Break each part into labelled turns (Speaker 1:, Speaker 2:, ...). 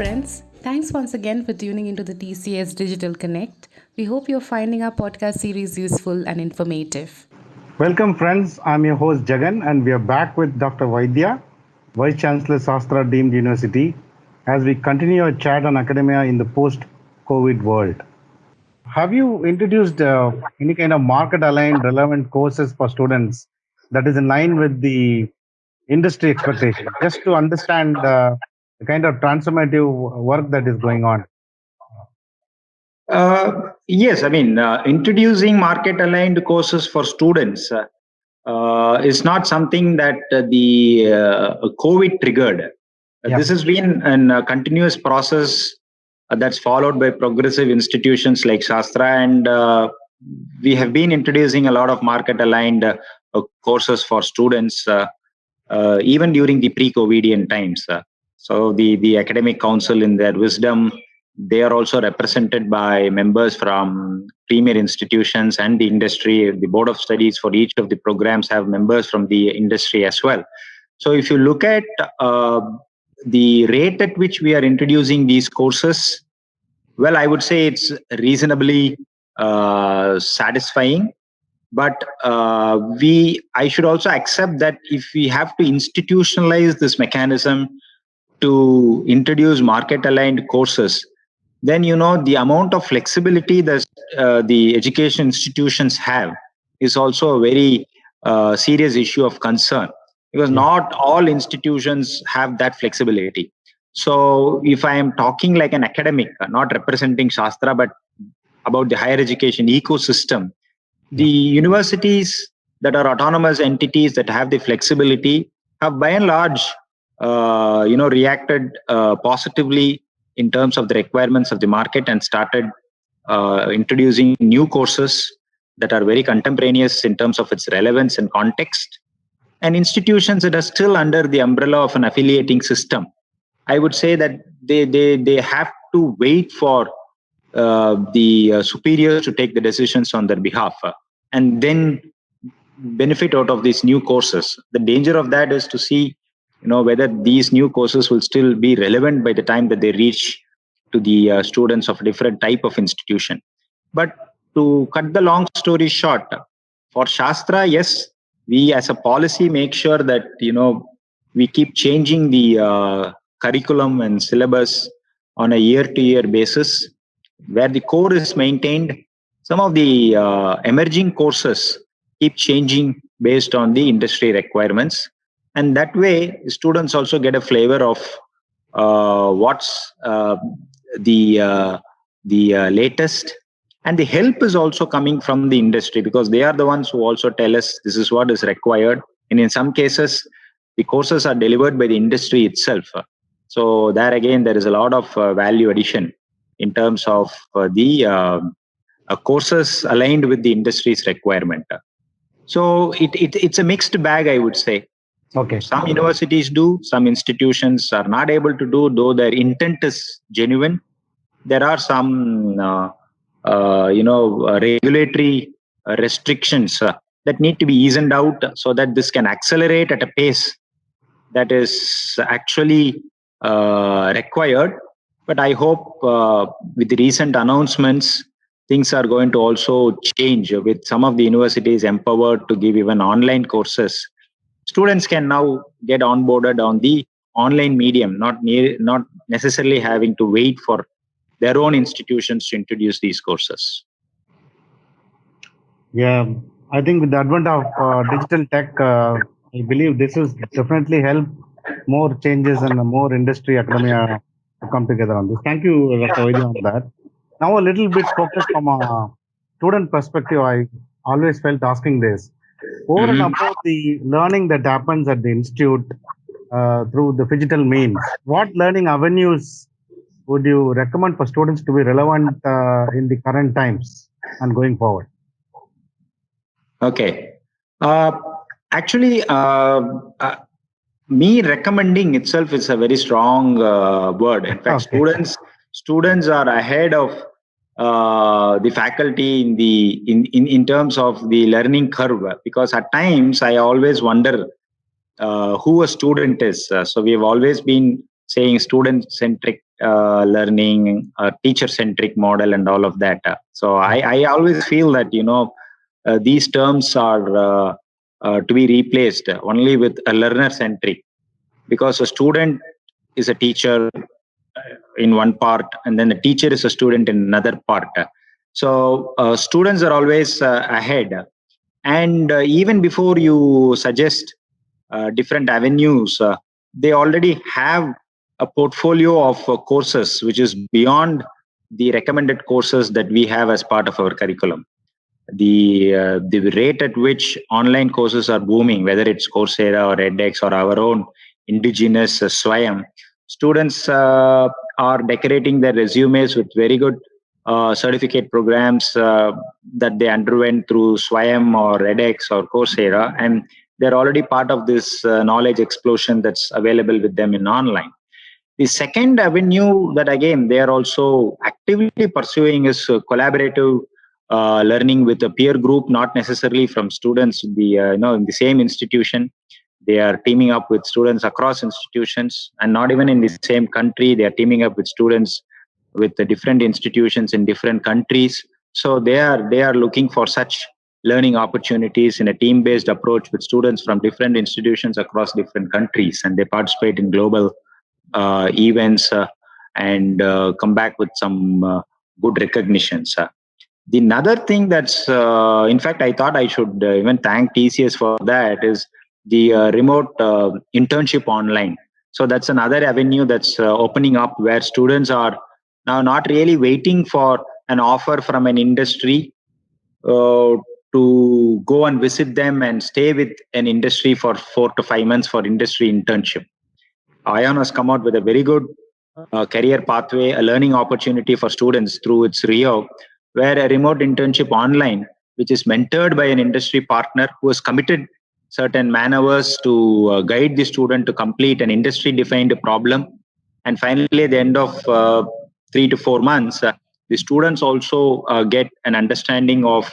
Speaker 1: friends. Thanks once again for tuning into the TCS Digital Connect. We hope you're finding our podcast series useful and informative.
Speaker 2: Welcome, friends. I'm your host Jagan, and we are back with Dr. Vaidya, Vice Chancellor Sastra Deemed University, as we continue our chat on academia in the post-COVID world. Have you introduced any kind of market-aligned relevant courses for students that is in line with the industry expectation, just to understand the kind of transformative work that is going on?
Speaker 3: Yes, introducing market aligned courses for students is not something that the COVID triggered.
Speaker 2: Yeah.
Speaker 3: This has been a continuous process that's followed by progressive institutions like Shastra, and we have been introducing a lot of market aligned courses for students even during the pre-COVIDian times. So the academic council, in their wisdom, they are also represented by members from premier institutions and the industry. The board of studies for each of the programs have members from the industry as well. So if you look at the rate at which we are introducing these courses, well, I would say it's reasonably satisfying. But I should also accept that if we have to institutionalize this mechanism to introduce market aligned courses, then the amount of flexibility that the education institutions have is also a very serious issue of concern, because not all institutions have that flexibility. So if I am talking like an academic, not representing Shastra, but about the higher education ecosystem, the universities that are autonomous entities that have the flexibility have by and large reacted positively in terms of the requirements of the market and started introducing new courses that are very contemporaneous in terms of its relevance and context. And institutions that are still under the umbrella of an affiliating system, I would say that they have to wait for the superiors to take the decisions on their behalf and then benefit out of these new courses. The danger of that is to see whether these new courses will still be relevant by the time that they reach to the students of a different type of institution. But to cut the long story short, for Shastra, yes, we as a policy make sure that we keep changing the curriculum and syllabus on a year-to-year basis, where the core is maintained. Some of the emerging courses keep changing based on the industry requirements, and that way students also get a flavor of what's the latest. And the help is also coming from the industry, because they are the ones who also tell us this is what is required, and in some cases the courses are delivered by the industry itself. So there again, there is a lot of value addition in terms of the courses aligned with the industry's requirement. So it's a mixed bag, I would say.
Speaker 2: Okay.
Speaker 3: Some universities do, some institutions are not able to do, though their intent is genuine. There are some regulatory restrictions that need to be eased out so that this can accelerate at a pace that is actually required. But I hope with the recent announcements, things are going to also change, with some of the universities empowered to give even online courses. Students can now get onboarded on the online medium, not necessarily having to wait for their own institutions to introduce these courses.
Speaker 2: Yeah, I think with the advent of digital tech, I believe this will definitely help more changes and more industry academia to come together on this. Thank you, Dr. Vaidya, on that. Now, a little bit focused from a student perspective, I always felt asking this. Over and above the learning that happens at the institute through the digital means, what learning avenues would you recommend for students to be relevant in the current times and going forward?
Speaker 3: Okay. Actually, me recommending itself is a very strong word. In fact, students are ahead of the faculty in terms of the learning curve, because at times I always wonder who a student is. So we have always been saying student centric learning, teacher-centric model, and all of that. So I always feel that these terms are to be replaced only with a learner-centric, because a student is a teacher in one part, and then the teacher is a student in another part. So students are always ahead, and even before you suggest different avenues, they already have a portfolio of courses which is beyond the recommended courses that we have as part of our curriculum. The rate at which online courses are booming, whether it's Coursera or edX or our own indigenous Swayam, students are decorating their resumes with very good certificate programs that they underwent through Swayam or edX or Coursera, and they're already part of this knowledge explosion that's available with them in online. The second avenue that again they are also actively pursuing is collaborative learning with a peer group, not necessarily from students in the same institution. They are teaming up with students across institutions, and not even in the same country. They are teaming up with students with the different institutions in different countries. So they are looking for such learning opportunities in a team-based approach with students from different institutions across different countries, and they participate in global events and come back with some good recognitions. The another thing that's, in fact, I thought I should even thank TCS for that, is the remote internship online. So that's another avenue that's opening up, where students are now not really waiting for an offer from an industry to go and visit them and stay with an industry for 4 to 5 months for industry internship. ION has come out with a very good career pathway, a learning opportunity for students through its RIO, where a remote internship online, which is mentored by an industry partner who has committed certain man hours to guide the student to complete an industry-defined problem. And finally, at the end of 3 to 4 months, the students also get an understanding of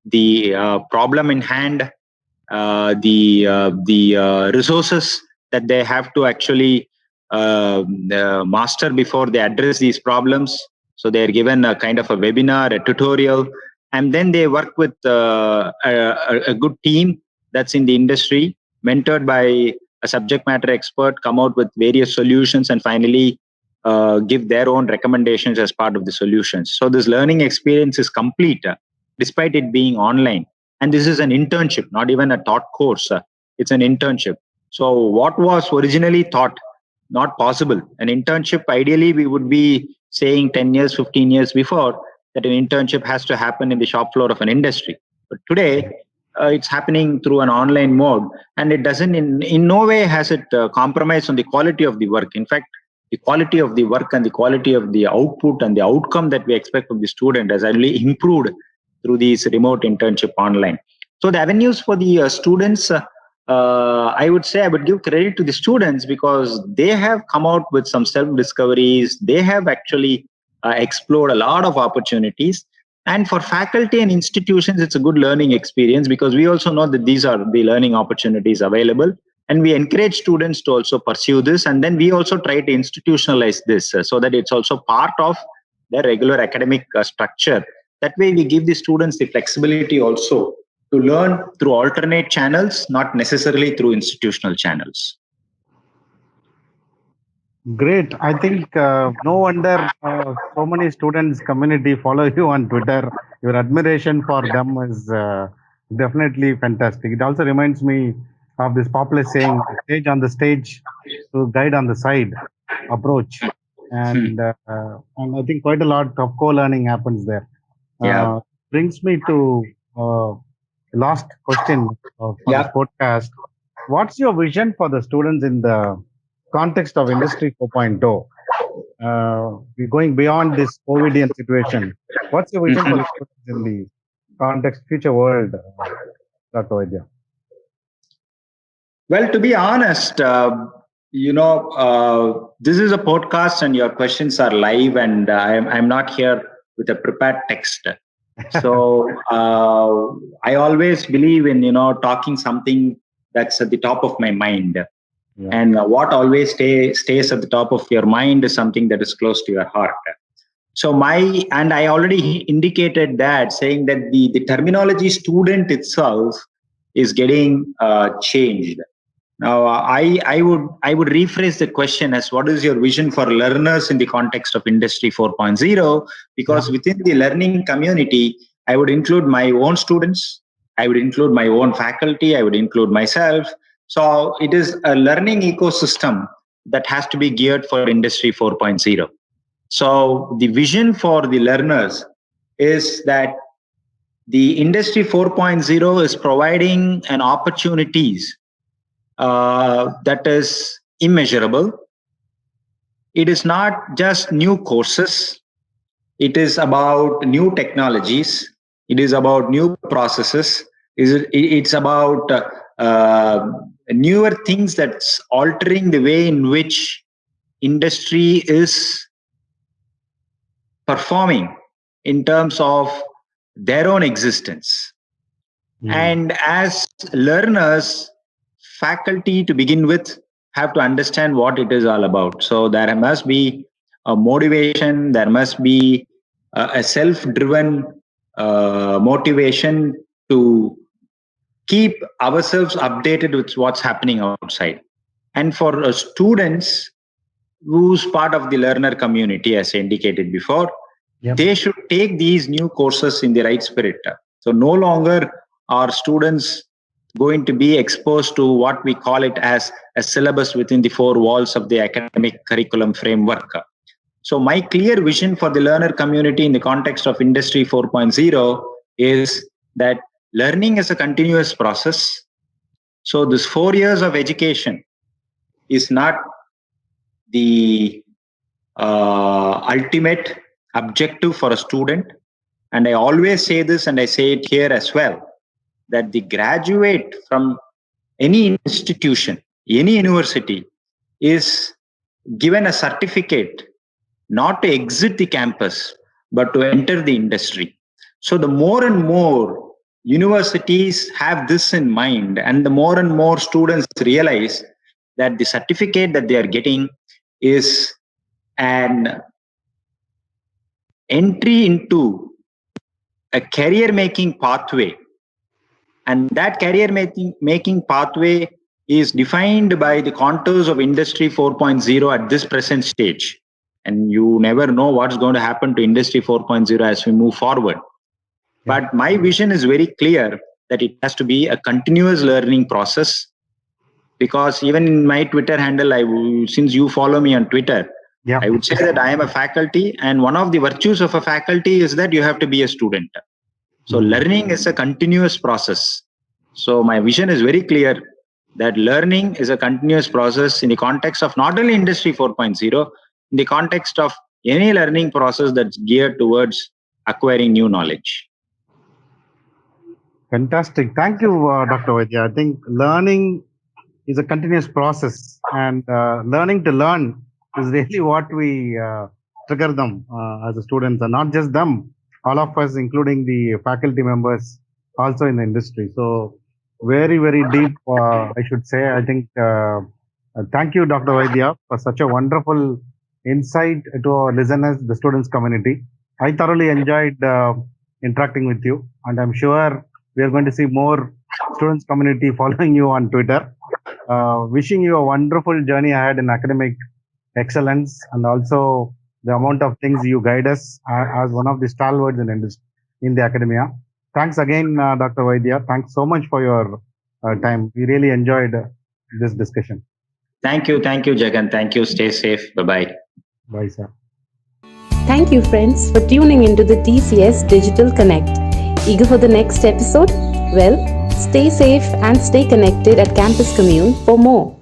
Speaker 3: the problem in hand, the resources that they have to actually master before they address these problems. So they are given a kind of a webinar, a tutorial, and then they work with a good team that's in the industry, mentored by a subject matter expert, come out with various solutions, and finally give their own recommendations as part of the solutions. So this learning experience is complete, despite it being online. And this is an internship, not even a taught course. It's an internship. So what was originally thought not possible, an internship, ideally we would be saying 10 years, 15 years before, that an internship has to happen in the shop floor of an industry. But today, it's happening through an online mode, and it doesn't in no way has it compromised on the quality of the work. In fact, the quality of the work and the quality of the output and the outcome that we expect from the student has only improved through these remote internship online. So the avenues for the students, I would say I would give credit to the students, because they have come out with some self-discoveries. They have actually explored a lot of opportunities. And for faculty and institutions, it's a good learning experience, because we also know that these are the learning opportunities available. And we encourage students to also pursue this. And then we also try to institutionalize this so that it's also part of their regular academic structure. That way, we give the students the flexibility also to learn through alternate channels, not necessarily through institutional channels.
Speaker 2: Great. I think no wonder so many students community follow you on Twitter. Your admiration for them is definitely fantastic. It also reminds me of this popular saying, stage on the stage to guide on the side approach. And I think quite a lot of co-learning happens there. Brings me to last question for this podcast. What's your vision for the students in the context of Industry 4.0? We're going beyond this COVIDian situation. What's your vision for the students in the context, future world, Dr. Vaidya?
Speaker 3: Well, to be honest, this is a podcast and your questions are live, and I'm not here with a prepared text. So I always believe in, talking something that's at the top of my mind.
Speaker 2: Yeah.
Speaker 3: And what always stays at the top of your mind is something that is close to your heart. So I already indicated that, saying that the terminology student itself is getting changed. Now, I would rephrase the question as, what is your vision for learners in the context of Industry 4.0? Because within the learning community, I would include my own students, I would include my own faculty, I would include myself. So it is a learning ecosystem that has to be geared for Industry 4.0. So the vision for the learners is that the Industry 4.0 is providing an opportunities that is immeasurable. It is not just new courses. It is about new technologies. It is about new processes. It's about newer things that's altering the way in which industry is performing in terms of their own existence. And as learners, faculty to begin with have to understand what it is all about. So there must be a motivation, there must be a self-driven motivation to keep ourselves updated with what's happening outside. And for students who's part of the learner community, as I indicated before, they should take these new courses in the right spirit. So no longer are students going to be exposed to what we call it as a syllabus within the four walls of the academic curriculum framework. So my clear vision for the learner community in the context of Industry 4.0 is that learning is a continuous process. So this 4 years of education is not the ultimate objective for a student. And I always say this, and I say it here as well, that the graduate from any institution, any university, is given a certificate not to exit the campus, but to enter the industry. So the more and more universities have this in mind, and the more and more students realize that the certificate that they are getting is an entry into a career making pathway, and that career making pathway is defined by the contours of Industry 4.0 at this present stage. And you never know what's going to happen to Industry 4.0 as we move forward. But my vision is very clear that it has to be a continuous learning process, because even in my Twitter handle, since you follow me on Twitter, I would say that I am a faculty, and one of the virtues of a faculty is that you have to be a student. So learning is a continuous process. So my vision is very clear that learning is a continuous process in the context of not only Industry 4.0, in the context of any learning process that's geared towards acquiring new knowledge.
Speaker 2: Fantastic. Thank you, Dr. Vaidya. I think learning is a continuous process, and learning to learn is really what we trigger them as the students, and not just them, all of us, including the faculty members, also in the industry. So very, very deep, I should say. I think, thank you, Dr. Vaidya, for such a wonderful insight to our listeners, the students community. I thoroughly enjoyed interacting with you, and I'm sure we are going to see more students community following you on Twitter. Wishing you a wonderful journey ahead in academic excellence, and also the amount of things you guide us as one of the stalwarts in the academia. Thanks again, Dr. Vaidya. Thanks so much for your time. We really enjoyed this discussion.
Speaker 3: Thank you, Jagan. Thank you. Stay safe. Bye-bye.
Speaker 2: Bye, sir.
Speaker 1: Thank you, friends, for tuning into the TCS Digital Connect. Eager for the next episode? Well, stay safe and stay connected at Campus Commune for more.